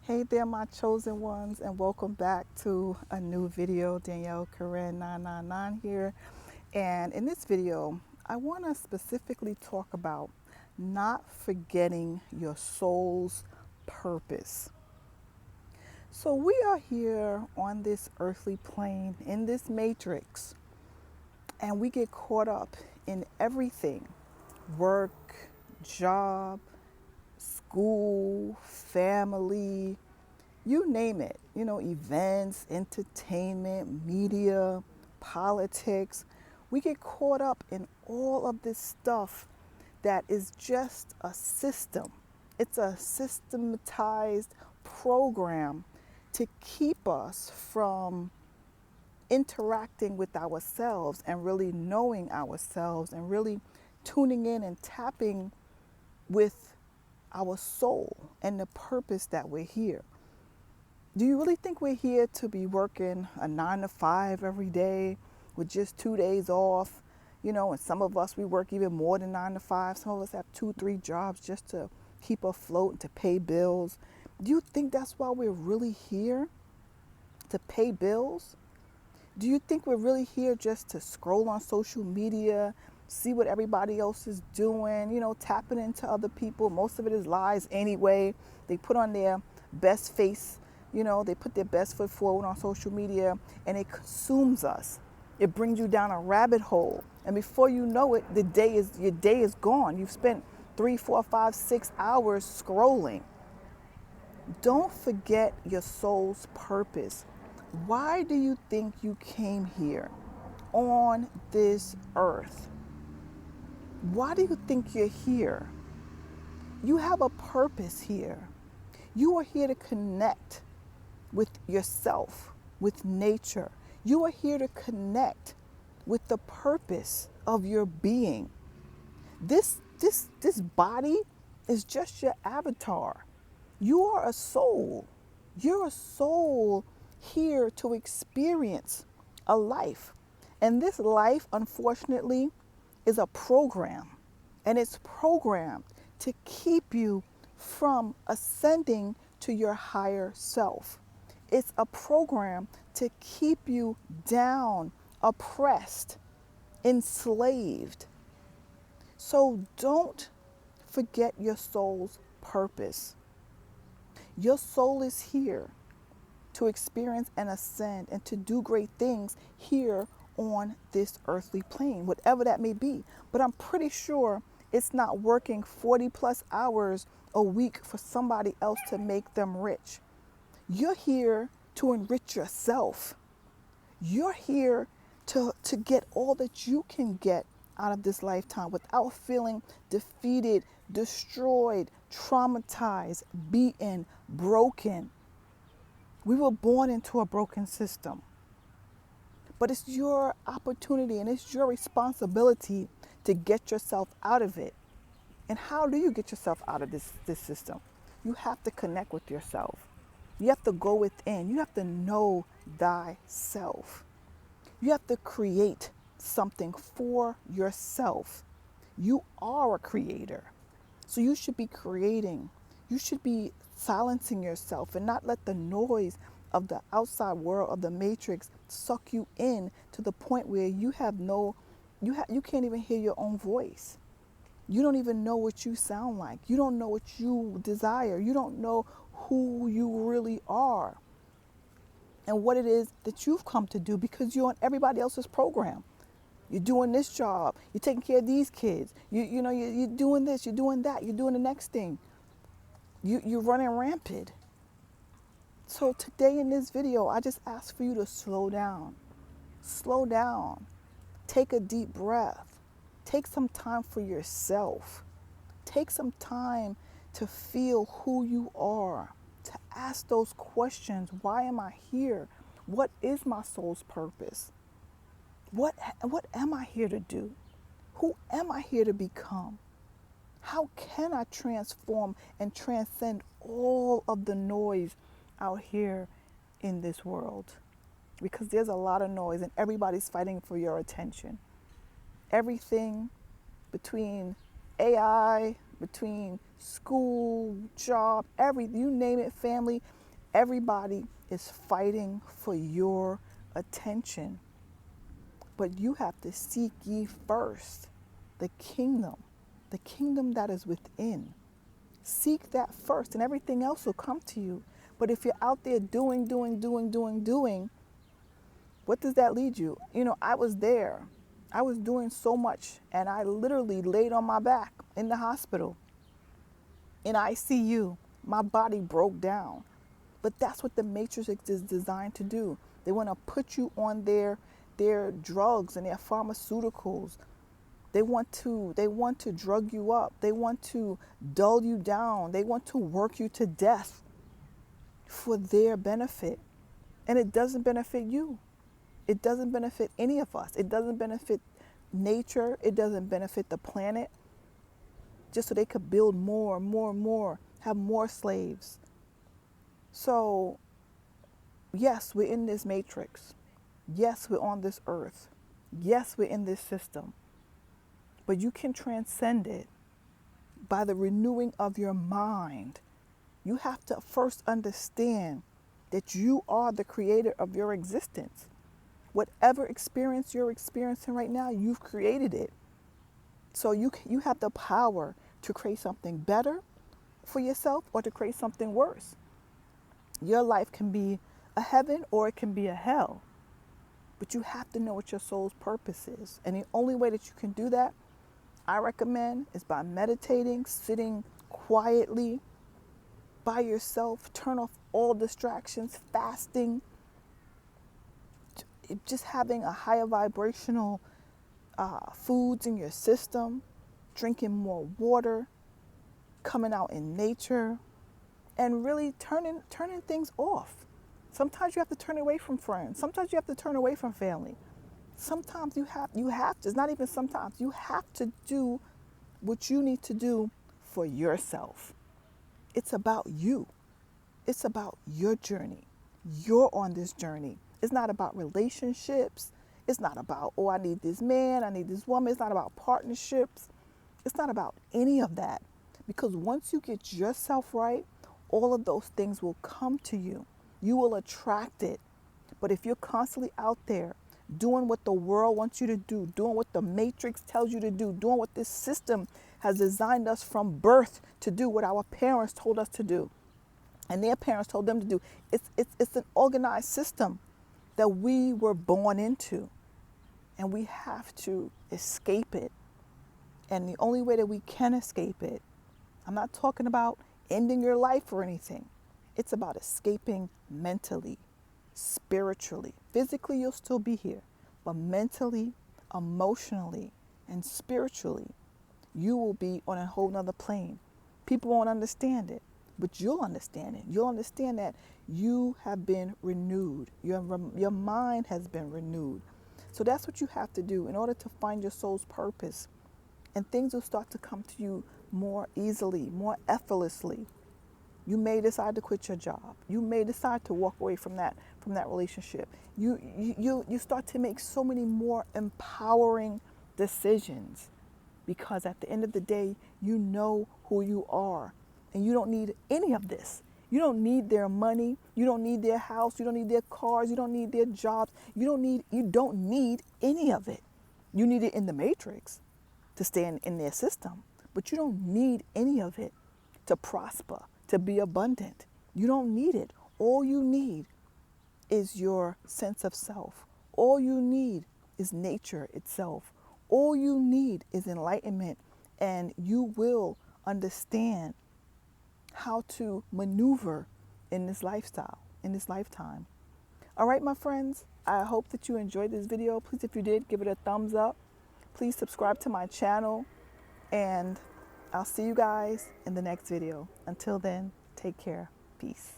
Hey there, my chosen ones, and welcome back to a new video. Danielle Karen 999 here. And in this video, I want to specifically talk about not forgetting your soul's purpose. So, we are here on this earthly plane, in this matrix, and we get caught up in everything: work, job, school, family, you name it, events, entertainment, media, politics. We get caught up in all of this stuff that is just a system. It's a systematized program to keep us from interacting with ourselves and really knowing ourselves and really tuning in and tapping with our soul and the purpose that we're here. Do you really think we're here to be working a 9 to 5 every day with just 2 days off? And some of us, we work even more than 9 to 5. Some of us have 2, 3 jobs just to keep afloat and to pay bills. Do you think that's why we're really here? To pay bills? Do you think we're really here just to scroll on social media, see what everybody else is doing, tapping into other people? Most of it is lies anyway. They put on their best face, they put their best foot forward on social media, and it consumes us. It brings you down a rabbit hole. And before you know it, your day is gone. You've spent 3, 4, 5, 6 hours scrolling. Don't forget your soul's purpose. Why do you think you came here on this earth? Why do you think you're here? You have a purpose here. You are here to connect with yourself, with nature. You are here to connect with the purpose of your being. This body is just your avatar. You are a soul. You're a soul here to experience a life. And this life, unfortunately, is a program. And it's programmed to keep you from ascending to your higher self. It's a program to keep you down, oppressed, enslaved. So don't forget your soul's purpose. Your soul is here to experience and ascend and to do great things here on this earthly plane, whatever that may be. But I'm pretty sure it's not working 40 plus hours a week for somebody else to make them rich. You're here to enrich yourself. You're here to get all that you can get out of this lifetime without feeling defeated, destroyed, traumatized, beaten, broken. We were born into a broken system. But it's your opportunity and it's your responsibility to get yourself out of it. And how do you get yourself out of this system? You have to connect with yourself. You have to go within. You have to know thyself. You have to create something for yourself. You are a creator. So you should be creating. You should be silencing yourself and not let the noise of the outside world of the matrix suck you in to the point where you can't even hear your own voice. You don't even know what you sound like. You don't know what you desire. You don't know who you really are and what it is that you've come to do because you're on everybody else's program. You're doing this job. You're taking care of these kids. You're doing this. You're doing that. You're doing the next thing. You're running rampant. So today in this video, I just ask for you to slow down. Slow down. Take a deep breath. Take some time for yourself. Take some time to feel who you are, to ask those questions. Why am I here? What is my soul's purpose? What am I here to do? Who am I here to become? How can I transform and transcend all of the noise out here in this world? Because there's a lot of noise and everybody's fighting for your attention. Everything between AI, between school, job, you name it, family, everybody is fighting for your attention. But you have to seek ye first the kingdom that is within. Seek that first, and everything else will come to you. But if you're out there doing, what does that lead you? You know, I was there. I was doing so much, and I literally laid on my back in the hospital, in ICU. My body broke down. But that's what the Matrix is designed to do. They want to put you on their drugs and their pharmaceuticals. They want to drug you up. They want to dull you down. They want to work you to death for their benefit. And it doesn't benefit you. It doesn't benefit any of us. It doesn't benefit nature. It doesn't benefit the planet. Just so they could build more, have more slaves. So, yes, we're in this matrix. Yes, we're on this earth. Yes, we're in this system. But you can transcend it by the renewing of your mind. You have to first understand that you are the creator of your existence. Whatever experience you're experiencing right now, you've created it. So you have the power to create something better for yourself or to create something worse. Your life can be a heaven or it can be a hell. But you have to know what your soul's purpose is. And the only way that you can do that, I recommend, is by meditating, sitting quietly by yourself, turn off all distractions, fasting, just having a higher vibrational foods in your system, drinking more water, coming out in nature, and really turning things off. Sometimes you have to turn away from friends. Sometimes you have to turn away from family. Sometimes you have to, it's not even sometimes, you have to do what you need to do for yourself. It's about you. It's about your journey. You're on this journey. It's not about relationships. It's not about, oh, I need this man, I need this woman. It's not about partnerships. It's not about any of that. Because once you get yourself right, all of those things will come to you. You will attract it. But if you're constantly out there doing what the world wants you to do, doing what the matrix tells you to do, doing what this system has designed us from birth to do, what our parents told us to do, and their parents told them to do, it's an organized system that we were born into. And we have to escape it. And the only way that we can escape it, I'm not talking about ending your life or anything. It's about escaping mentally, spiritually. Physically, you'll still be here. But mentally, emotionally, and spiritually, you will be on a whole nother plane. People won't understand it, but you'll understand it. You'll understand that you have been renewed. Your mind has been renewed. So that's what you have to do in order to find your soul's purpose. And things will start to come to you more easily, more effortlessly. You may decide to quit your job. You may decide to walk away from that relationship. You start to make so many more empowering decisions, because at the end of the day, you know who you are, and you don't need any of this. You don't need their money. You don't need their house. You don't need their cars. You don't need their jobs. You don't need any of it. You need it in the matrix to stay in their system, but you don't need any of it to prosper, to be abundant. You don't need it. All you need is your sense of self. All you need is nature itself. All you need is enlightenment, and you will understand how to maneuver in this lifestyle, in this lifetime. All right, my friends, I hope that you enjoyed this video. Please, if you did, give it a thumbs up. Please subscribe to my channel, and I'll see you guys in the next video. Until then, take care. Peace.